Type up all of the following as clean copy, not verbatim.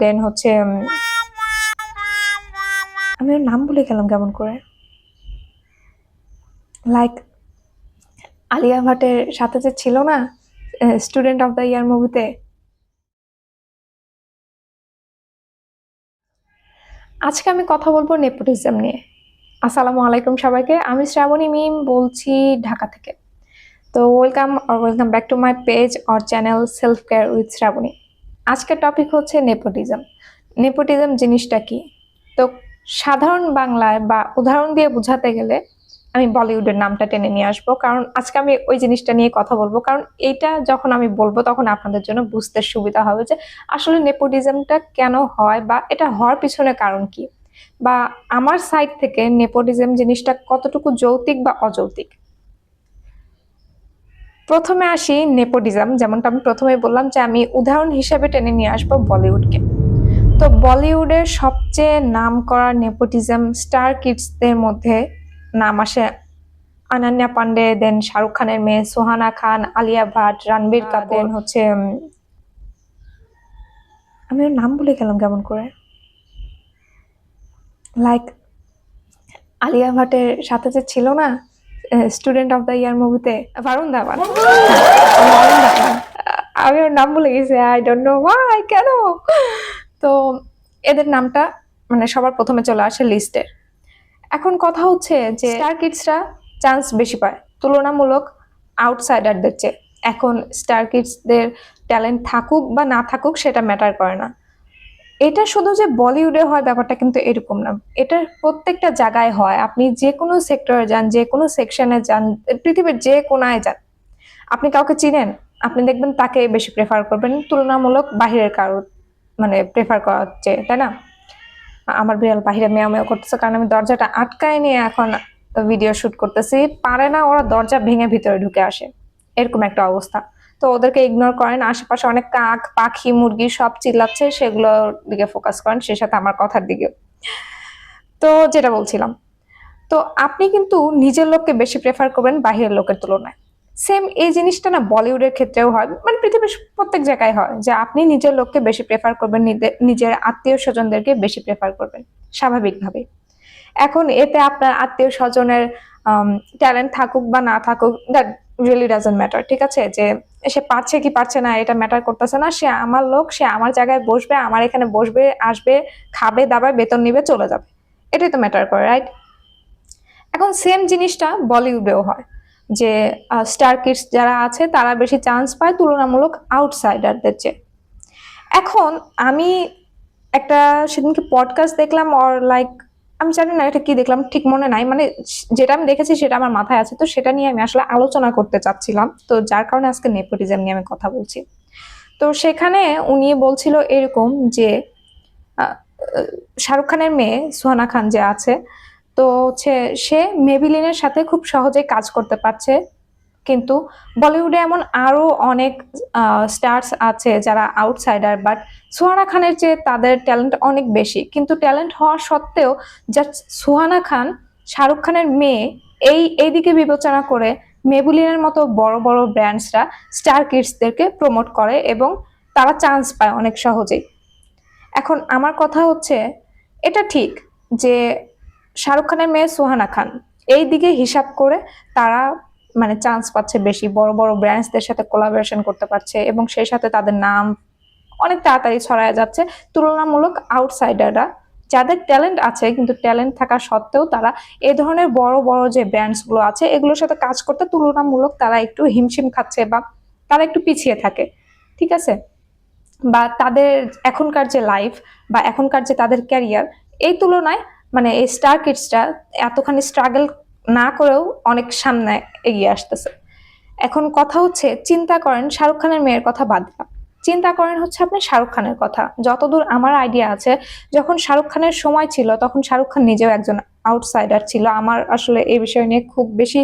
দেন হচ্ছে আমি ওর নাম ভুলে গেলাম কেমন করে, লাইক আলিয়া ভাটের সাথে যে ছিল না স্টুডেন্ট অফ দ্য ইয়ার মুভিতে। আজকে আমি কথা বলবো নেপোটিজম নিয়ে। আসসালামু আলাইকুম সবাইকে, আমি শ্রাবণী মিম বলছি ঢাকা থেকে। তো welcome back to my page or channel self care with Shrabani. আজকের টপিক হচ্ছে নেপোটিজম। নেপোটিজম জিনিসটা কি? তো সাধারণ বাংলায় বা উদাহরণ দিয়ে বোঝাতে গেলে আমি বলিউডের নামটা টেনে নিয়ে আসবো, কারণ আজকে আমি ওই জিনিসটা নিয়ে কথা বলবো। কারণ এইটা যখন আমি বলবো তখন আপনাদের জন্য বুঝতে সুবিধা হবে যে আসলে নেপোটিজমটা কেন হয় বা এটা হওয়ার পিছনে কারণ কি, বা আমার সাইড থেকে নেপোটিজম জিনিসটা কতটুকু যৌক্তিক বা অযৌক্তিক। প্রথমে আসি নেপোটিজম, যেমনটা আমি প্রথমে বললাম যে আমি উদাহরণ হিসেবে টেনে নিয়ে আসবো বলিউডকে। তো বলিউডের সবচেয়ে নাম করা নেপোটিজম স্টার কিডসদের মধ্যে নাম আসে অনন্যা পান্ডে, দেন শাহরুখ খানের মেয়ে সোহানা খান, আলিয়া ভাট, রণবীর কাপুর, হচ্ছে আমি ওর নাম ভুলে গেলাম কেমন করে, লাইক আলিয়া ভাটের সাথে যে ছিল না স্টুডেন্ট অফ দ্য ইয়ার মুভিতে, বরুণ ধাওয়ান। বরুণ ধাওয়ান, আমি ওর নাম ভুলে গেছি, আই ডোন্ট নো ওয়াই, কেন। তো এদের নামটা মানে সবার প্রথমে চলে আসে লিস্টে। এখন কথা হচ্ছে যে স্টার কিডসরা চান্স বেশি পায় তুলনামূলক আউটসাইডারদের চেয়ে। এখন স্টার কিডসদের ট্যালেন্ট থাকুক বা না থাকুক সেটা ম্যাটার করে না। এটা শুধু যে বলিউডে হয় ব্যাপারটা কিন্তু এরকম না, এটা প্রত্যেকটা জায়গায় হয়। আপনি যে কোনো সেক্টরে যান, যে কোনো সেকশনে যান, পৃথিবীর যে কোনায় যান, আপনি কাউকে চিনেন, আপনি দেখবেন তাকে বেশি প্রেফার করবেন তুলনামূলক বাহিরের কারো মানে প্রেফার করার চেয়ে, তাই না? আমার বিড়াল বাহিরে মেয়াও মেয়াও করতেছে, কারণ আমি দরজাটা আটকায় নিয়ে এখন ভিডিও শুট করতেছি। পারে না, ওরা দরজা ভেঙে ভিতরে ঢুকে আসে, এরকম একটা অবস্থা। তো ওদেরকে ইগনোর করেন, আশেপাশে অনেক কাক পাখি মুরগি সব চিল্লাচ্ছে, সেগুলোর দিকে ফোকাস করেন, সেই সাথে আমার কথার দিকে। তো যেটা বলছিলাম, তো আপনি কিন্তু নিজের লোককে বেশি প্রেফার করবেন বাহিরের লোকের তুলনায়। সেম এই জিনিসটা না বলিউডের ক্ষেত্রেও হয়, মানে পৃথিবীর প্রত্যেক জায়গায় হয় যে আপনি নিজের লোককে বেশি প্রেফার করবেন, নিজের আত্মীয় স্বজনদেরকে বেশি প্রেফার করবেন স্বাভাবিকভাবে। এখন এতে আপনার আত্মীয় স্বজনের ট্যালেন্ট থাকুক বা না থাকুক, দ্যাট রিয়েলি ডাজন্ট ম্যাটার, ঠিক আছে? যে সে পারছে কি পারছে না এটা ম্যাটার করতেছে না, সে আমার লোক, সে আমার জায়গায় বসবে, আমার এখানে বসবে, আসবে, খাবে দাবে, বেতন নিবে, চলে যাবে, এটাই তো ম্যাটার করে, রাইট? এখন সেম জিনিসটা বলিউডেও হয় যে স্টার কিডস যারা আছে তারা বেশি চান্স পায় তুলনামূলক আউটসাইডারদের চেয়ে। এখন আমি একটা সেদিনকে পডকাস্ট দেখলাম, অর লাইক আমি জানি না এটা কি দেখলাম, ঠিক মনে নাই, মানে যেটা আমি দেখেছি সেটা আমার মাথায় আছে, তো সেটা নিয়ে আমি আসলে আলোচনা করতে চাচ্ছিলাম, তো যার কারণে আজকে নেপোটিজম নিয়ে আমি কথা বলছি। তো সেখানে উনি বলছিল এরকম যে শাহরুখ খানের মেয়ে সুহানা খান যে আছে, তো হচ্ছে সে মেবিলিনের সাথে খুব সহজেই কাজ করতে পারছে। কিন্তু বলিউডে এমন আরো অনেক স্টার্স আছে যারা আউটসাইডার, বাট সুহানা খানের চেয়ে তাদের ট্যালেন্ট অনেক বেশি, কিন্তু ট্যালেন্ট হওয়া সত্ত্বেও জাস্ট সুহানা খান শাহরুখ খানের মেয়ে, এইদিকে বিবেচনা করে মেবুলিনের মতো বড় বড় ব্র্যান্ডসরা স্টার কিডসদেরকে প্রমোট করে এবং তারা চান্স পায় অনেক সহজেই। এখন আমার কথা হচ্ছে, এটা ঠিক যে শাহরুখ খানের মেয়ে সুহানা খান এই দিকে হিসাব করে তারা মানে চান্স পাচ্ছে বেশি, বড় বড় ব্র্যান্ডসদের সাথে কোলাবোরেশন করতে পারছে এবং সেই সাথে তাদের নাম অনেক তাড়াতাড়ি ছড়ায় যাচ্ছে তুলনামূলক আউটসাইডাররা যাদের ট্যালেন্ট আছে, কিন্তু ট্যালেন্ট থাকা সত্ত্বেও তারা এই ধরনের বড় বড় যে ব্র্যান্ডস গুলো আছে এগুলোর সাথে কাজ করতে তুলনামূলক তারা একটু হিমশিম খাচ্ছে বা তারা একটু পিছিয়ে থাকে, ঠিক আছে? বা তাদের এখনকার যে লাইফ বা এখনকার যে তাদের ক্যারিয়ার, এই তুলনায় মানে এই স্টার কিডসটা এতখানি স্ট্রাগল না করেও অনেক সামনে এগিয়ে আসতেছে। এখন কথা হচ্ছে, চিন্তা করেন শাহরুখ খানের মেয়ের কথা বাদ দিলাম, চিন্তা করেন হচ্ছে আপনি শাহরুখ খানের কথা। যতদূর আমার আইডিয়া আছে, যখন শাহরুখ খানের সময় ছিল তখন শাহরুখ খান নিজেও একজন আউটসাইডার ছিল। আমার আসলে এই বিষয় নিয়ে খুব বেশি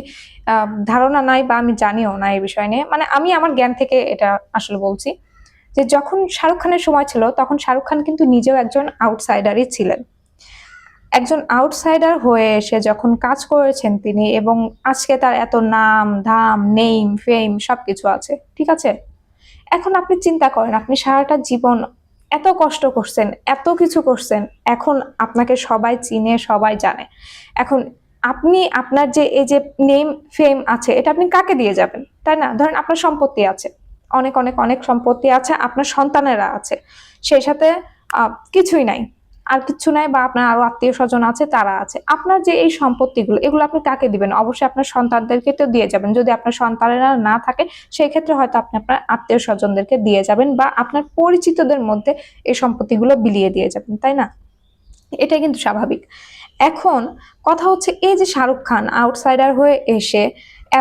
ধারণা নাই বা আমি জানিও না এই বিষয় নিয়ে, মানে আমি আমার জ্ঞান থেকে এটা আসলে বলছি যে যখন শাহরুখ খানের সময় ছিল তখন শাহরুখ খান কিন্তু নিজেও একজন আউটসাইডারই ছিলেন। একজন আউটসাইডার হয়ে এসে যখন কাজ করেছেন তিনি, এবং আজকে তার এত নাম ধাম নেম ফেম সবকিছু আছে, ঠিক আছে? এখন আপনি চিন্তা করেন, আপনি সারাটা জীবন এত কষ্ট করছেন, এত কিছু করছেন, এখন আপনাকে সবাই চিনে, সবাই জানে। এখন আপনি আপনার যে এই যে নেম ফেম আছে, এটা আপনি কাকে দিয়ে যাবেন, তাই না? ধরেন আপনার সম্পত্তি আছে, অনেক অনেক অনেক সম্পত্তি আছে, আপনার সন্তানেরা আছে, সেই সাথে কিছুই নাই, আর কিছু নাই, বা আপনার আরো আত্মীয় স্বজন আছে, তারা আছে। আপনার যে এই সম্পত্তিগুলো, এগুলো আপনি কাকে দিবেন? অবশ্যই আপনার সন্তানদেরকে তো দিয়ে যাবেন। যদি আপনার সন্তানেরা না থাকে, সেই ক্ষেত্রে হয়তো আপনি আপনার আত্মীয় স্বজনদেরকে দিয়ে যাবেন, বা আপনার পরিচিতদের মধ্যে এই সম্পত্তিগুলো বিলিয়ে দিয়ে যাবেন, তাই না? এটাই কিন্তু স্বাভাবিক। এখন কথা হচ্ছে, এই যে শাহরুখ খান আউটসাইডার হয়ে এসে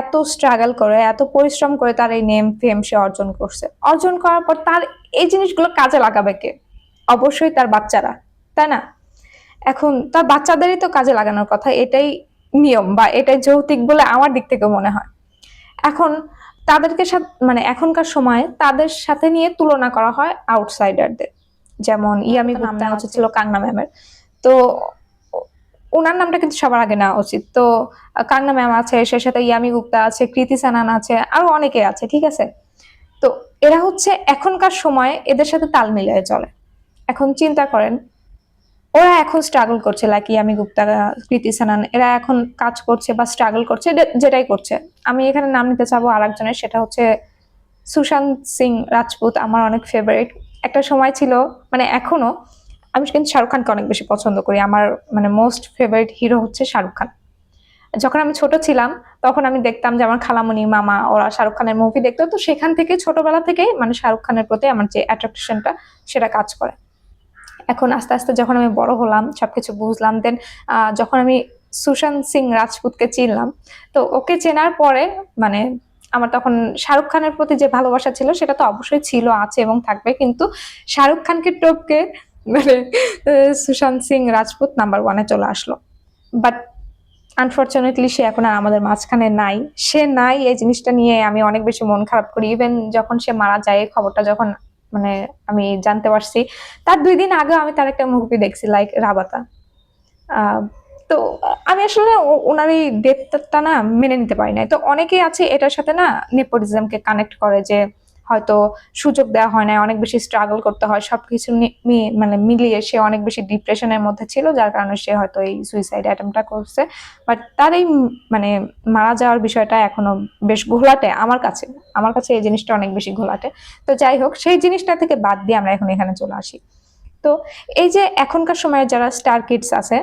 এত স্ট্রাগল করে, এত পরিশ্রম করে তার এই নেম ফেম সে অর্জন করছে, অর্জন করার পর তার এই জিনিসগুলো কাজে লাগাবে কে? অবশ্যই তার বাচ্চারা, তাই না? এখন তার বাচ্চাদেরই তো কাজে লাগানোর কথা, এটাই নিয়ম, বা এটাই যৌক্তিক বলে আমার দিক থেকে মনে হয়। এখন তাদেরকে মানে এখনকার সময়ে তাদের সাথে নিয়ে তুলনা করা হয় আউটসাইডারদের। যেমন ইয়ামি গুপ্তা হচ্ছে ছিল কাঙ্গনা ম্যামের, তো ওনার নামটা কিন্তু সবার আগে নেওয়া উচিত। তো কাঙ্গনা ম্যাম আছে, সে সাথে ইয়ামি গুপ্তা আছে, কৃতি সানান আছে, আরো অনেকে আছে, ঠিক আছে? তো এরা হচ্ছে এখনকার সময়ে এদের সাথে তাল মিলিয়ে চলে। এখন চিন্তা করেন, ওরা এখন স্ট্রাগল করছে, লাইক ইয়ামি গুপ্তা, কৃতি সানান, এরা এখন কাজ করছে বা স্ট্রাগল করছে, যেটাই করছে। আমি এখানে নাম নিতে চাবো আরেকজনের, সেটা হচ্ছে সুশান্ত সিং রাজপুত, আমার অনেক ফেভারিট। একটা সময় ছিল, মানে এখনো, আমি কিন্তু শাহরুখ খানকে অনেক বেশি পছন্দ করি। আমার মানে মোস্ট ফেভারিট হিরো হচ্ছে শাহরুখ খান। যখন আমি ছোট ছিলাম, তখন আমি দেখতাম যে আমার খালামণি, মামা, ওরা শাহরুখ খানের মুভি দেখতো, তো সেখান থেকে ছোটবেলা থেকে মানে শাহরুখ খানের প্রতি আমার যে অ্যাট্রাকশনটা, সেটা কাজ করে। এখন আস্তে আস্তে যখন আমি বড় হলাম, সবকিছু বুঝলাম, দেন যখন আমি সুশান্ত সিং রাজপুতকে চিনলাম, তো ওকে চেনার পরে মানে আমার তখন শাহরুখ খানের প্রতি যে ভালোবাসা ছিল, সেটা তো অবশ্যই ছিল, আছে এবং থাকবে, কিন্তু শাহরুখ খানকে টপকে মানে সুশান্ত সিং রাজপুত নাম্বার ওয়ানে চলে আসলো। বাট আনফরচুনেটলি সে এখন আর আমাদের মাঝখানে নাই। সে নাই, এই জিনিসটা নিয়ে আমি অনেক বেশি মন খারাপ করি। ইভেন যখন সে মারা যায়, এই খবরটা যখন মানে আমি জানতে পারছি, তার 2 দিন আগে আমি তার একটা মুভি দেখছি, লাইক রাবাতা। আহ, তো আমি আসলে ওনার এই ডেথটা না মেনে নিতে পারি নাই। তো অনেকেই আছে এটার সাথে না নেপোটিজমকে কানেক্ট করে, যে হয়তো সুযোগ দেওয়া হয় না, অনেক বেশি স্ট্রাগল করতে হয়, সবকিছু মানে মিলিয়ে সে অনেক বেশি ডিপ্রেশনের মধ্যে ছিল, যার কারণে সে হয়তো এই সুইসাইড অ্যাটেম্পটা করছে। বাট তার এই মানে মারা যাওয়ার বিষয়টা এখনো বেশ ঘোলাটে আমার কাছে এই জিনিসটা অনেক বেশি ঘোলাটে। তো যাই হোক, সেই জিনিসটা থেকে বাদ দিয়ে আমরা এখন এখানে চলে আসি। তো এই যে এখনকার সময়ে যারা স্টার কিডস আছে,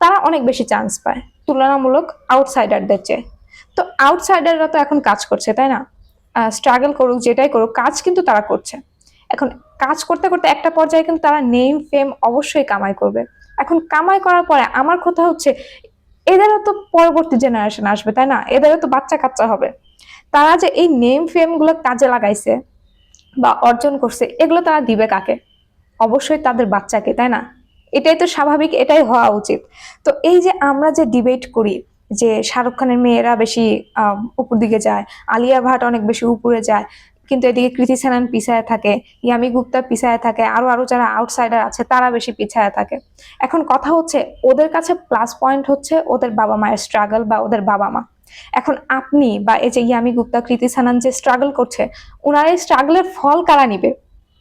তারা অনেক বেশি চান্স পায় তুলনামূলক আউটসাইডারদের চেয়ে। তো আউটসাইডাররা তো এখন কাজ করছে, তাই না? স্ট্রাগল করুক, যেটাই করুক, কাজ কিন্তু তারা করছে। এখন কাজ করতে করতে একটা পর্যায়ে কিন্তু তারা নেম ফেম অবশ্যই কামাই করবে। এখন কামাই করার পরে আমার কথা হচ্ছে, এদেরও তো পরবর্তী জেনারেশন আসবে, তাই না? এদেরও তো বাচ্চা কাচ্চা হবে। তারা যে এই নেম ফেম গুলো কাজে লাগাইছে বা অর্জন করছে, এগুলো তারা দিবে কাকে? অবশ্যই তাদের বাচ্চাকে, তাই না? এটাই তো স্বাভাবিক, এটাই হওয়া উচিত। তো এই যে আমরা যে ডিবেট করি যে শাহরুখ খানের মেয়েরা বেশি উপর দিকে যায়, আলিয়া ভাট অনেক বেশি উপরে যায়, কিন্তু এদিকে কৃতি সেনান পিছায় থাকে, ইয়ামি গুপ্তা পিছায় থাকে, আরো আরো যারা আউটসাইডার আছে তারা বেশি পিছায় থাকে। এখন কথা হচ্ছে, ওদের কাছে প্লাস পয়েন্ট হচ্ছে ওদের বাবা মায়ের স্ট্রাগল বা ওদের বাবা মা। এখন আপনি বা এই যে ইয়ামি গুপ্তা, কৃতি সানান যে স্ট্রাগল করছে, ওনার এই স্ট্রাগলের ফল কারা নিবে?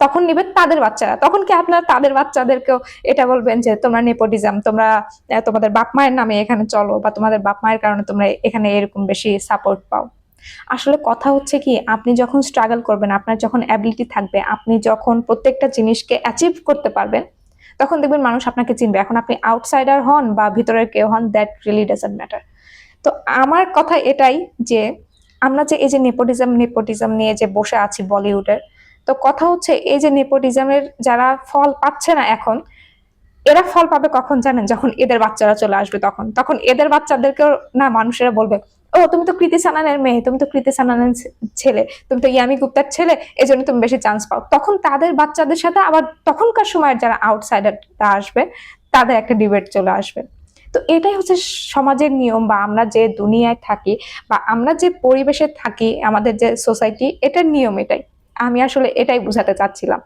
তখন নিবে তাদের বাচ্চারা। তখন কি আপনারা তাদের বাচ্চাদেরকেও এটা বলবেন যে তোমরা নেপোটিজম, তোমরা তোমাদের বাপ মায়ের নামে এখানে চলো, বা তোমাদের বাপ মায়ের কারণে তোমরা এখানে এরকম বেশি সাপোর্ট পাও? আসলে কথা হচ্ছে কি, আপনি যখন স্ট্রাগল করবেন, আপনার যখন অ্যাবিলিটি থাকবে, আপনি যখন প্রত্যেকটা জিনিসকে অ্যাচিভ করতে পারবেন, তখন দেখবেন মানুষ আপনাকে চিনবে। এখন আপনি আউটসাইডার হন বা ভিতরের কেউ হন, দ্যাট রিয়েলি ডাজন্ট ম্যাটার। তো আমার কথা এটাই যে, আমরা যে এই যে নেপোটিজম নেপোটিজম নিয়ে যে বসে আছি বলিউডের, তো কথা হচ্ছে, এই যে নেপোটিজমের যারা ফল পাচ্ছে না এখন, এরা ফল পাবে কখন জানেন? যখন এদের বাচ্চারা চলে আসবে, তখন তখন এদের বাচ্চাদেরকেও না মানুষেরা বলবে, ও তুমি তো কৃতি সানানের মেয়ে, তুমি তো কৃতি সানানের ছেলে, তুমি তো ইয়ামি গুপ্তার ছেলে, এই জন্য তুমি বেশি চান্স পাও। তখন তাদের বাচ্চাদের সাথে আবার তখনকার সময়ের যারা আউটসাইডাররা আসবে, তাদের একটা ডিবেট চলে আসবে। তো এটাই হচ্ছে সমাজের নিয়ম, বা আমরা যে দুনিয়ায় থাকি, বা আমরা যে পরিবেশে থাকি, আমাদের যে সোসাইটি, এটার নিয়ম এটাই। আমি আসলে এটাই বুঝাতে চাচ্ছিলাম।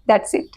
That's it.